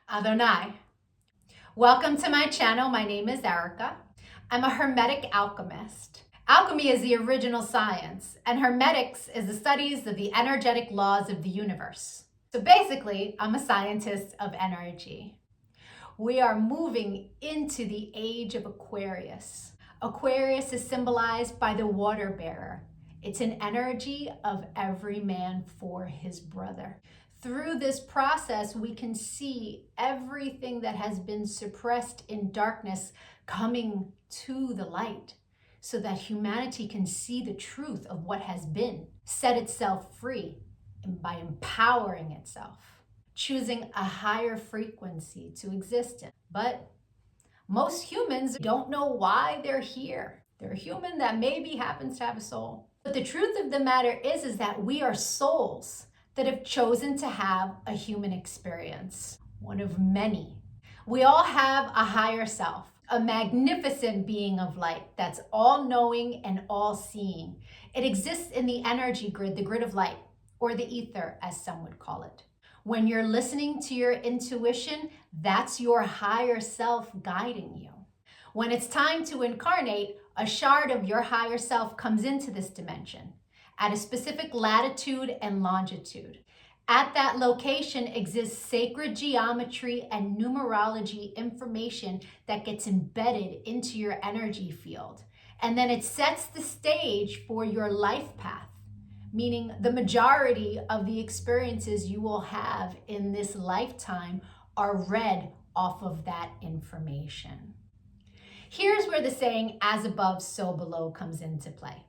Adonai. Welcome to my channel. My name is Erica. I'm a Hermetic alchemist. Alchemy is the original science, and Hermetics is the studies of the energetic laws of the universe. So basically, I'm a scientist of energy. We are moving into the age of Aquarius. Aquarius is symbolized by the water bearer. It's an energy of every man for his brother. Through this process, we can see everything that has been suppressed in darkness coming to the light so that humanity can see the truth of what has been, set itself free, and by empowering itself, choosing a higher frequency to exist in. But most humans don't know why they're here. They're a human that maybe happens to have a soul. But the truth of the matter is that we are souls that have chosen to have a human experience, one of many. We all have a higher self, a magnificent being of light that's all-knowing and all-seeing. It exists in the energy grid, the grid of light, or the ether, as some would call it. When you're listening to your intuition, that's your higher self guiding you. When it's time to incarnate, a shard of your higher self comes into this dimension at a specific latitude and longitude. At that location exists sacred geometry and numerology information that gets embedded into your energy field. And then it sets the stage for your life path, meaning the majority of the experiences you will have in this lifetime are read off of that information. Here's where the saying, as above, so below, comes into play.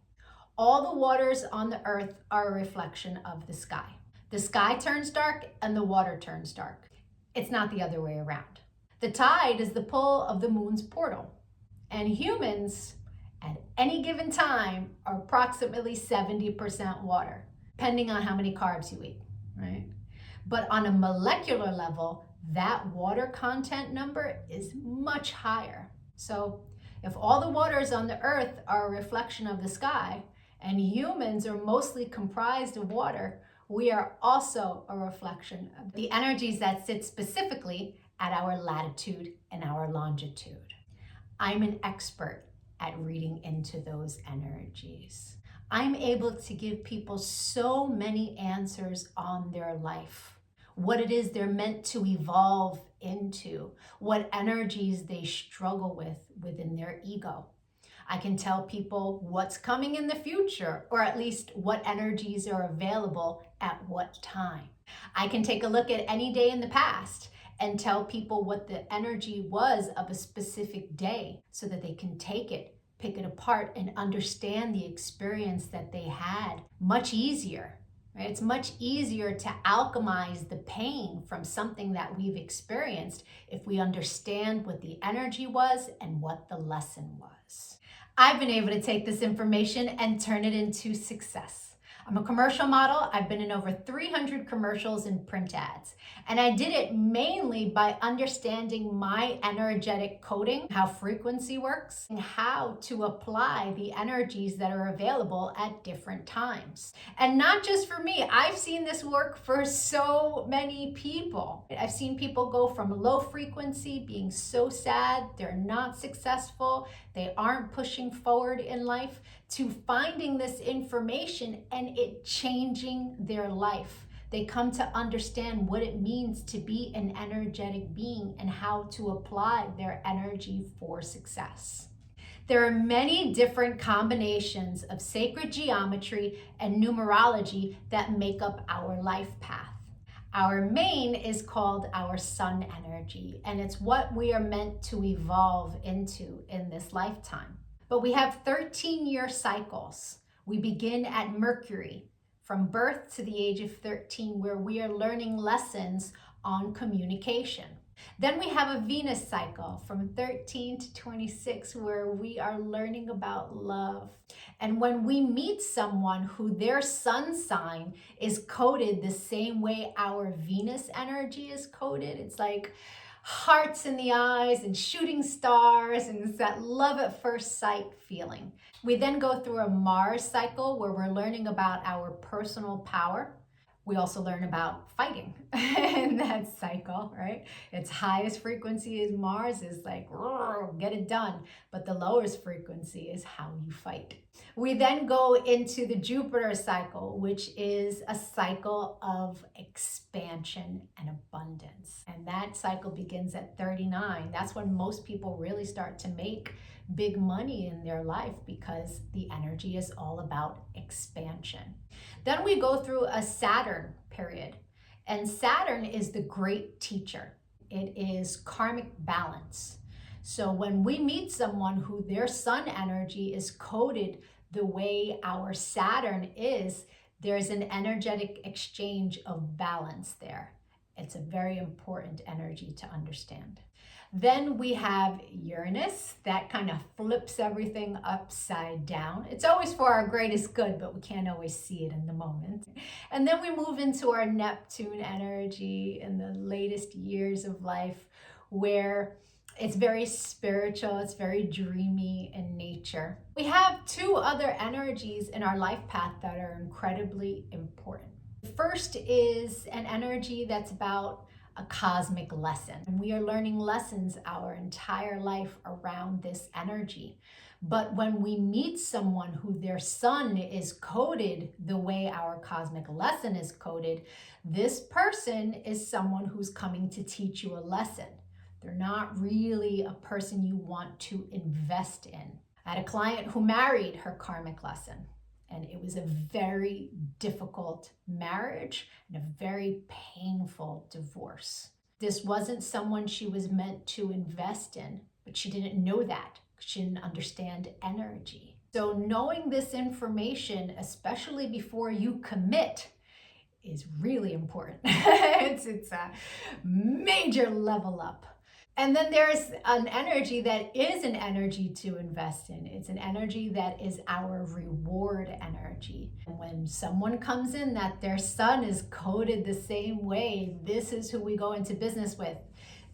All the waters on the earth are a reflection of the sky. The sky turns dark and the water turns dark. It's not the other way around. The tide is the pull of the moon's portal. And humans, at any given time, are approximately 70% water, depending on how many carbs you eat, right? But on a molecular level, that water content number is much higher. So if all the waters on the earth are a reflection of the sky, and humans are mostly comprised of water, we are also a reflection of the energies that sit specifically at our latitude and our longitude. I'm an expert at reading into those energies. I'm able to give people so many answers on their life, what it is they're meant to evolve into, what energies they struggle with within their ego. I can tell people what's coming in the future, or at least what energies are available at what time. I can take a look at any day in the past and tell people what the energy was of a specific day so that they can take it, pick it apart, and understand the experience that they had much easier. Right? It's much easier to alchemize the pain from something that we've experienced if we understand what the energy was and what the lesson was. I've been able to take this information and turn it into success. I'm a commercial model. I've been in over 300 commercials and print ads. And I did it mainly by understanding my energetic coding, how frequency works, and how to apply the energies that are available at different times. And not just for me, I've seen this work for so many people. I've seen people go from low frequency, being so sad, they're not successful, they aren't pushing forward in life, to finding this information and it changing their life. They come to understand what it means to be an energetic being and how to apply their energy for success. There are many different combinations of sacred geometry and numerology that make up our life path. Our main is called our sun energy, and it's what we are meant to evolve into in this lifetime. But we have 13-year cycles. We begin at Mercury, from birth to the age of 13, where we are learning lessons on communication. Then we have a Venus cycle from 13 to 26, where we are learning about love. And when we meet someone who their sun sign is coded the same way our Venus energy is coded, it's like hearts in the eyes and shooting stars, and it's that love at first sight feeling. We then go through a Mars cycle where we're learning about our personal power. We also learn about fighting in that cycle, right? Its highest frequency is Mars, is like, get it done. But the lowest frequency is how you fight. We then go into the Jupiter cycle, which is a cycle of expansion and abundance. And that cycle begins at 39. That's when most people really start to make big money in their life, because the energy is all about expansion. Then we go through a Saturn period, and Saturn is the great teacher. It is karmic balance. So when we meet someone who their sun energy is coded the way our Saturn is, there's an energetic exchange of balance there. It's a very important energy to understand. Then we have Uranus, that kind of flips everything upside down. It's always for our greatest good, but we can't always see it in the moment. And then we move into our Neptune energy in the latest years of life, where it's very spiritual, it's very dreamy in nature. We have two other energies in our life path that are incredibly important. The first is an energy that's about a cosmic lesson. And we are learning lessons our entire life around this energy. But when we meet someone who their sun is coded the way our cosmic lesson is coded, this person is someone who's coming to teach you a lesson. They're not really a person you want to invest in. I had a client who married her karmic lesson, and it was a very difficult marriage and a very painful divorce. This wasn't someone she was meant to invest in, but she didn't know that because she didn't understand energy. So knowing this information, especially before you commit, is really important. It's a major level up. And then there's an energy that is an energy to invest in. It's an energy that is our reward energy. And when someone comes in that their sun is coded the same way, this is who we go into business with.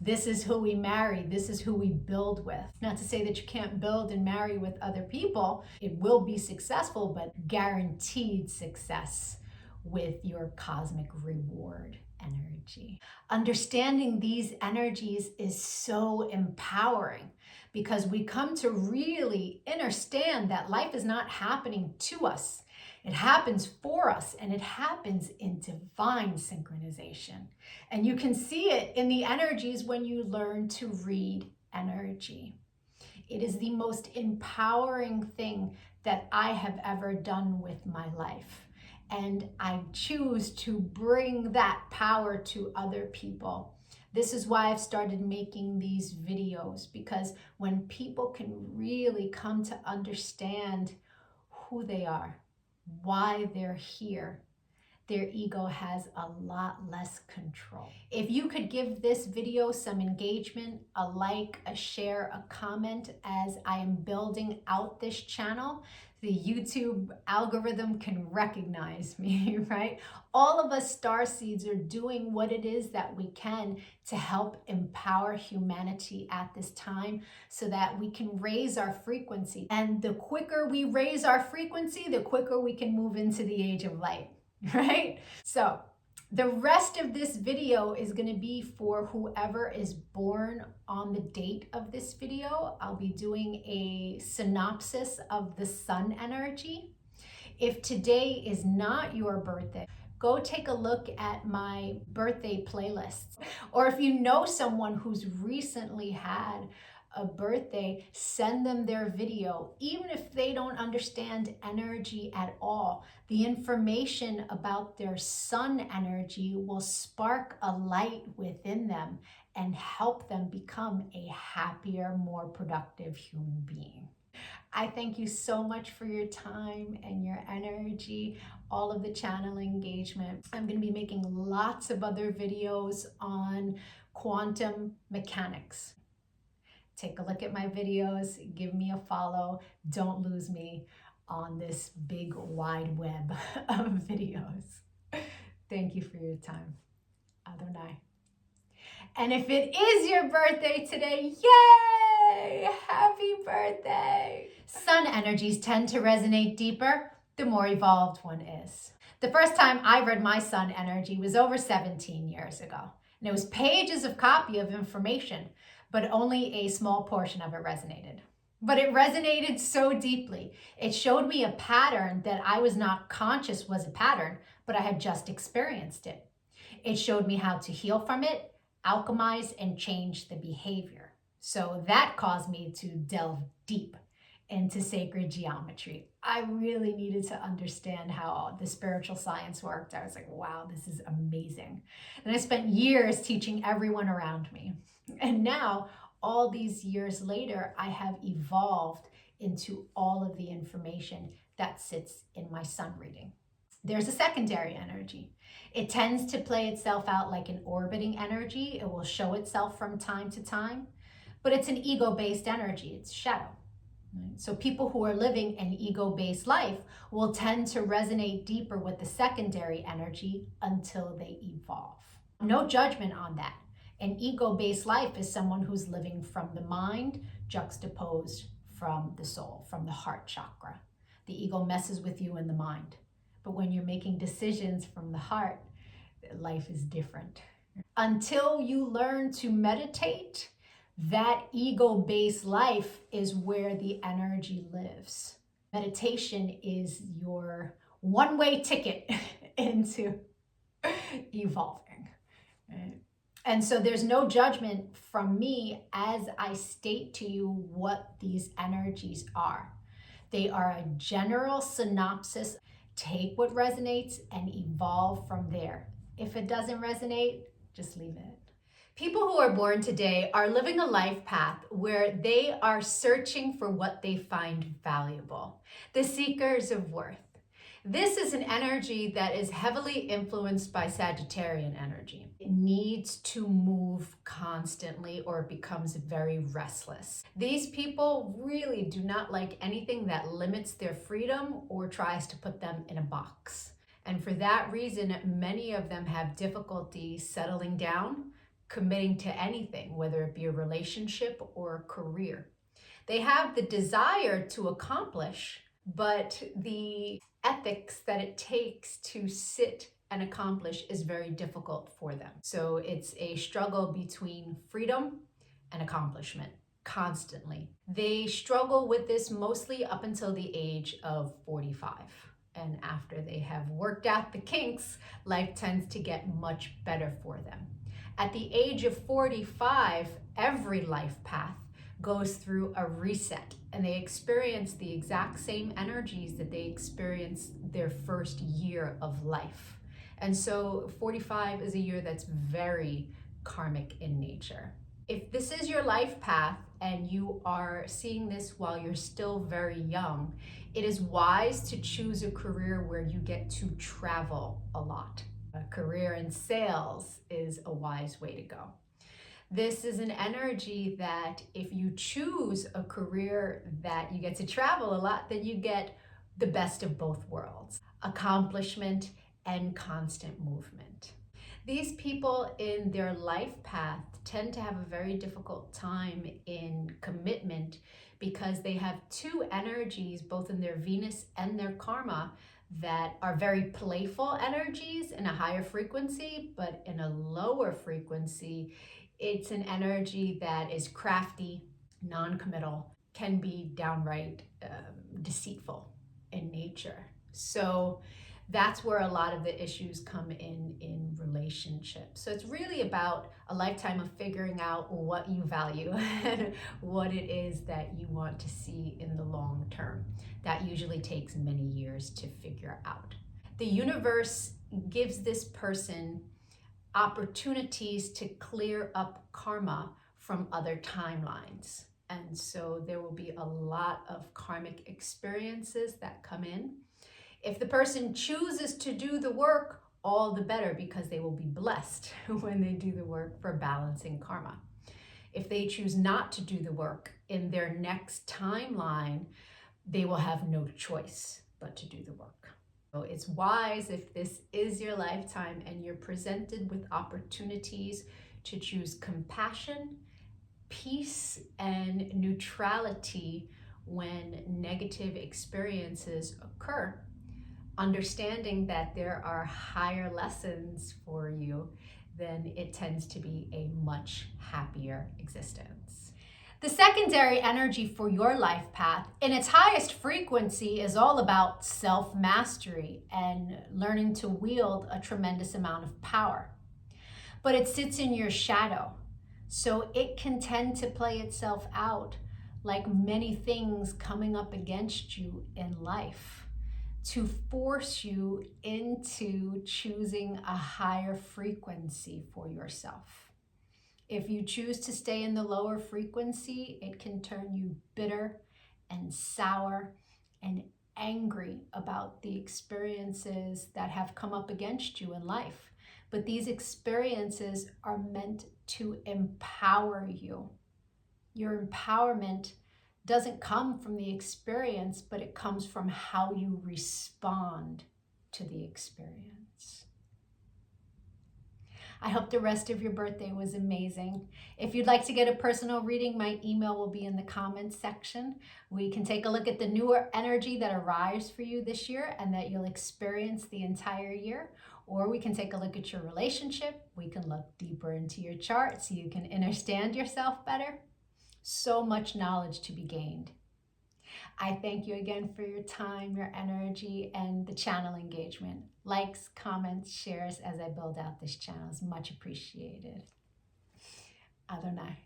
This is who we marry. This is who we build with. Not to say that you can't build and marry with other people. It will be successful, but guaranteed success with your cosmic reward energy. Understanding these energies is so empowering, because we come to really understand that life is not happening to us. It happens for us, and it happens in divine synchronization. And you can see it in the energies when you learn to read energy. It is the most empowering thing that I have ever done with my life. And I choose to bring that power to other people. This is why I've started making these videos, because when people can really come to understand who they are, why they're here, their ego has a lot less control. If you could give this video some engagement, a like, a share, a comment, as I am building out this channel, the YouTube algorithm can recognize me, right? All of us starseeds are doing what it is that we can to help empower humanity at this time, so that we can raise our frequency. And the quicker we raise our frequency, the quicker we can move into the age of light, right? So the rest of this video is going to be for whoever is born on the date of this video. I'll be doing a synopsis of the sun energy. If today is not your birthday, go take a look at my birthday playlists. Or if you know someone who's recently had a birthday, send them their video. Even if they don't understand energy at all, the information about their sun energy will spark a light within them and help them become a happier, more productive human being. I thank you so much for your time and your energy, all of the channel engagement. I'm going to be making lots of other videos on quantum mechanics. Take a look at my videos, give me a follow. Don't lose me on this big wide web of videos. Thank you for your time. Adonai. And if it is your birthday today, yay! Happy birthday! Sun energies tend to resonate deeper the more evolved one is. The first time I read my sun energy was over 17 years ago. And it was pages of copy of information, but only a small portion of it resonated. But it resonated so deeply. It showed me a pattern that I was not conscious was a pattern, but I had just experienced it. It showed me how to heal from it, alchemize, and change the behavior. So that caused me to delve deep into sacred geometry. I really needed to understand how the spiritual science worked. I was like, wow, this is amazing. And I spent years teaching everyone around me. And now, all these years later, I have evolved into all of the information that sits in my sun reading. There's a secondary energy. It tends to play itself out like an orbiting energy. It will show itself from time to time, but it's an ego-based energy. It's shadow. So people who are living an ego-based life will tend to resonate deeper with the secondary energy until they evolve. No judgment on that. An ego-based life is someone who's living from the mind juxtaposed from the soul, from the heart chakra. The ego messes with you in the mind. But when you're making decisions from the heart, life is different. Until you learn to meditate, that ego-based life is where the energy lives. Meditation is your one-way ticket into evolving. And so there's no judgment from me as I state to you what these energies are. They are a general synopsis. Take what resonates and evolve from there. If it doesn't resonate, just leave it. People who are born today are living a life path where they are searching for what they find valuable. The seekers of worth. This is an energy that is heavily influenced by Sagittarian energy. It needs to move constantly or it becomes very restless. These people really do not like anything that limits their freedom or tries to put them in a box. And for that reason, many of them have difficulty settling down, committing to anything, whether it be a relationship or a career. They have the desire to accomplish, but the ethics that it takes to sit and accomplish is very difficult for them. So it's a struggle between freedom and accomplishment constantly. They struggle with this mostly up until the age of 45. And after they have worked out the kinks, life tends to get much better for them. At the age of 45, every life path goes through a reset and they experience the exact same energies that they experienced their first year of life. And so 45 is a year that's very karmic in nature. If this is your life path and you are seeing this while you're still very young, it is wise to choose a career where you get to travel a lot. A career in sales is a wise way to go. This is an energy that if you choose a career that you get to travel a lot, then you get the best of both worlds, accomplishment and constant movement. These people in their life path tend to have a very difficult time in commitment because they have two energies, both in their Venus and their karma, that are very playful energies in a higher frequency, but in a lower frequency, it's an energy that is crafty, non-committal, can be downright deceitful in nature. So that's where a lot of the issues come in relationships. So it's really about a lifetime of figuring out what you value and what it is that you want to see in the long term. That usually takes many years to figure out. The universe gives this person opportunities to clear up karma from other timelines. And so there will be a lot of karmic experiences that come in. If the person chooses to do the work, all the better, because they will be blessed when they do the work for balancing karma. If they choose not to do the work in their next timeline, they will have no choice but to do the work. So it's wise, if this is your lifetime and you're presented with opportunities, to choose compassion, peace, and neutrality when negative experiences occur. understanding that there are higher lessons for you, then it tends to be a much happier existence. The secondary energy for your life path, in its highest frequency, is all about self-mastery and learning to wield a tremendous amount of power. But it sits in your shadow, so it can tend to play itself out like many things coming up against you in life to force you into choosing a higher frequency for yourself. If you choose to stay in the lower frequency, it can turn you bitter and sour and angry about the experiences that have come up against you in life. But these experiences are meant to empower you. Your empowerment doesn't come from the experience, but it comes from how you respond to the experience. I hope the rest of your birthday was amazing. If you'd like to get a personal reading, my email will be in the comments section. We can take a look at the newer energy that arrives for you this year and that you'll experience the entire year. Or we can take a look at your relationship. We can look deeper into your chart so you can understand yourself better. So much knowledge to be gained. I thank you again for your time, your energy, and the channel engagement. Likes, comments, shares as I build out this channel is much appreciated. Adonai.